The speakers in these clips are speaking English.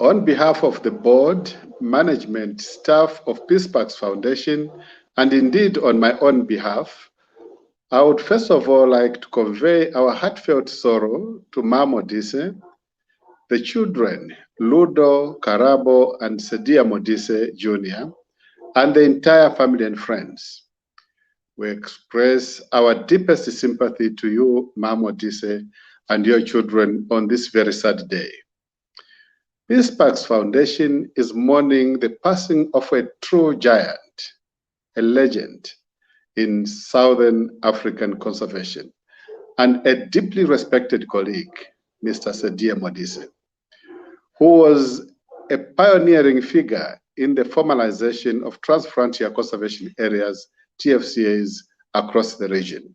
On behalf of the board, management, staff of Peace Parks Foundation, and indeed on my own behalf, I would first of all like to convey our heartfelt sorrow to Ma Modise, the children, Ludo, Karabo, and Sedia Modise Jr., and the entire family and friends. We express our deepest sympathy to you, Ma Modise, and your children on this very sad day. Peace Parks Foundation is mourning the passing of a true giant, a legend in Southern African conservation, and a deeply respected colleague, Mr. Sedia Modise, who was a pioneering figure in the formalization of transfrontier conservation areas, TFCAs, across the region.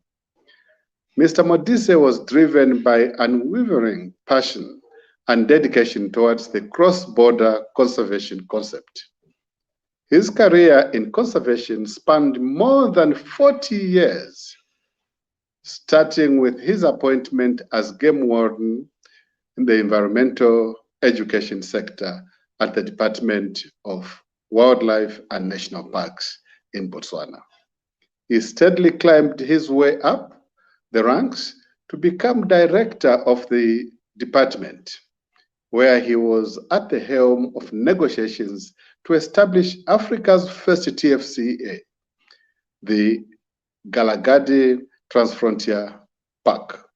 Mr. Modise was driven by unwavering passion and dedication towards the cross-border conservation concept. His career in conservation spanned more than 40 years, starting with his appointment as game warden in the environmental education sector at the Department of Wildlife and National Parks in Botswana. He steadily climbed his way up the ranks to become director of the department, where he was at the helm of negotiations to establish Africa's first TFCA, the Galagadi Transfrontier Park,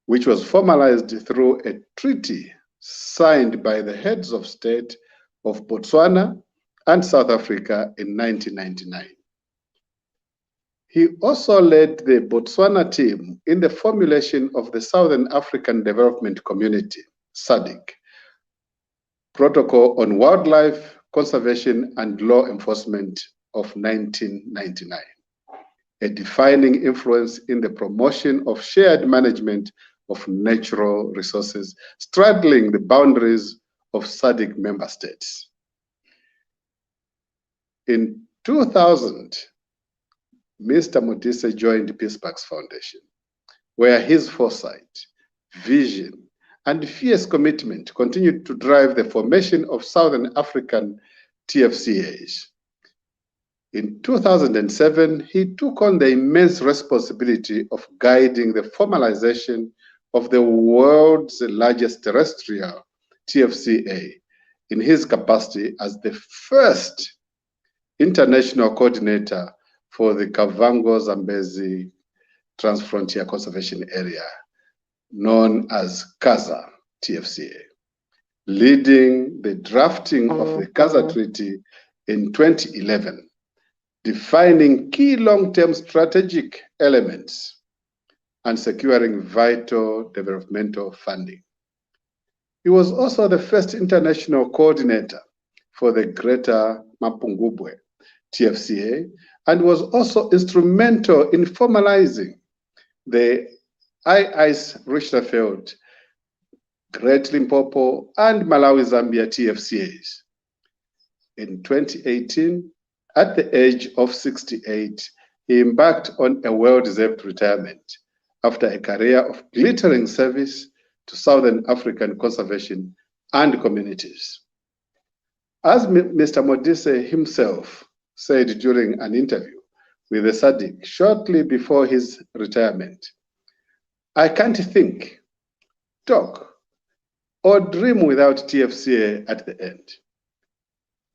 which was formalized through a treaty signed by the heads of state of Botswana and South Africa in 1999. He also led the Botswana team in the formulation of the Southern African Development Community, SADC, Protocol on Wildlife Conservation and Law Enforcement of 1999, a defining influence in the promotion of shared management of natural resources, straddling the boundaries of SADC member states. In 2000, Mr. Modise joined Peace Parks Foundation, where his foresight, vision, and fierce commitment continued to drive the formation of Southern African TFCAs. In 2007, he took on the immense responsibility of guiding the formalization of the world's largest terrestrial TFCA in his capacity as the first international coordinator for the Kavango-Zambezi Transfrontier Conservation Area, known as CASA TFCA, leading the drafting of the CASA Treaty in 2011, defining key long-term strategic elements and securing vital developmental funding. He was also the first international coordinator for the Greater Mapungubwe TFCA and was also instrumental in formalizing the Ice Richterfeld, Great Limpopo, and Malawi-Zambia TFCAs. In 2018, at the age of 68, he embarked on a well-deserved retirement after a career of glittering service to Southern African conservation and communities. As Mr. Modise himself said during an interview with the SADC shortly before his retirement, "I can't think, talk, or dream without TFCA at the end."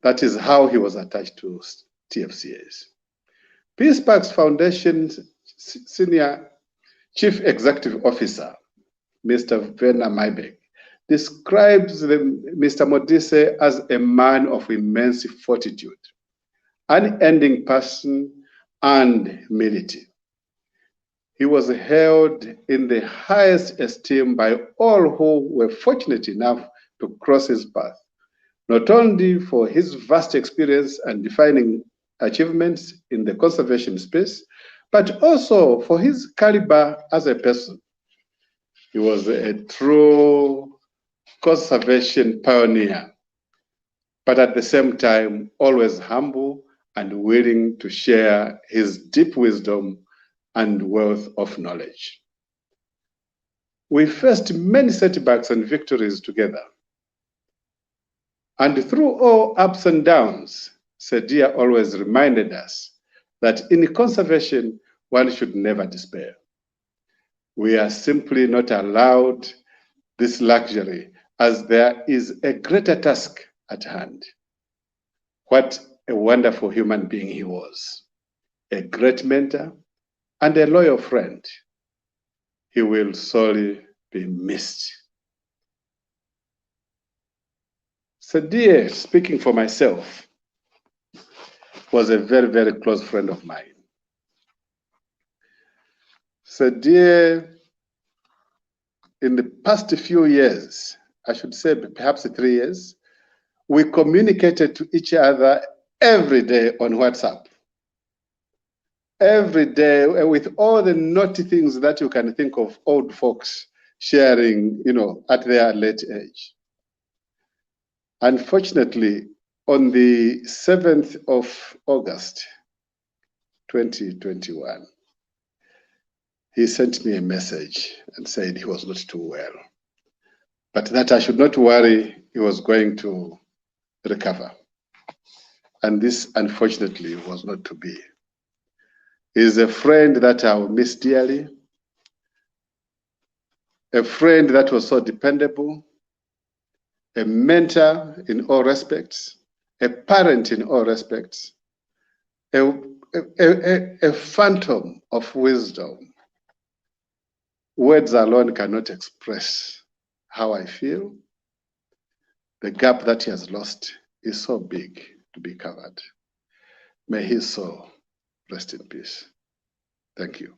That is how he was attached to TFCAs. Peace Parks Foundation's Senior Chief Executive Officer, Mr. Werner Maybeck, describes Mr. Modise as a man of immense fortitude, unending passion, and humility. He was held in the highest esteem by all who were fortunate enough to cross his path, not only for his vast experience and defining achievements in the conservation space, but also for his caliber as a person. He was a true conservation pioneer, but at the same time, always humble and willing to share his deep wisdom and wealth of knowledge. We faced many setbacks and victories together. And through all ups and downs, Sedia always reminded us that in conservation, one should never despair. We are simply not allowed this luxury, as there is a greater task at hand. What a wonderful human being he was, a great mentor and a loyal friend. He will sorely be missed. Sedia, speaking for myself, was a very, very close friend of mine. Sedia, in the past few years, I should say perhaps 3 years, we communicated to each other every day on WhatsApp. Every day, with all the naughty things that you can think of old folks sharing, at their late age. Unfortunately, on the 7th of August, 2021, he sent me a message and said he was not too well, but that I should not worry, he was going to recover. And this, unfortunately, was not to be. He is a friend that I will miss dearly, a friend that was so dependable, a mentor in all respects, a parent in all respects, a phantom of wisdom. Words alone cannot express how I feel. The gap that he has lost is so big to be covered. May his soul rest in peace. Thank you.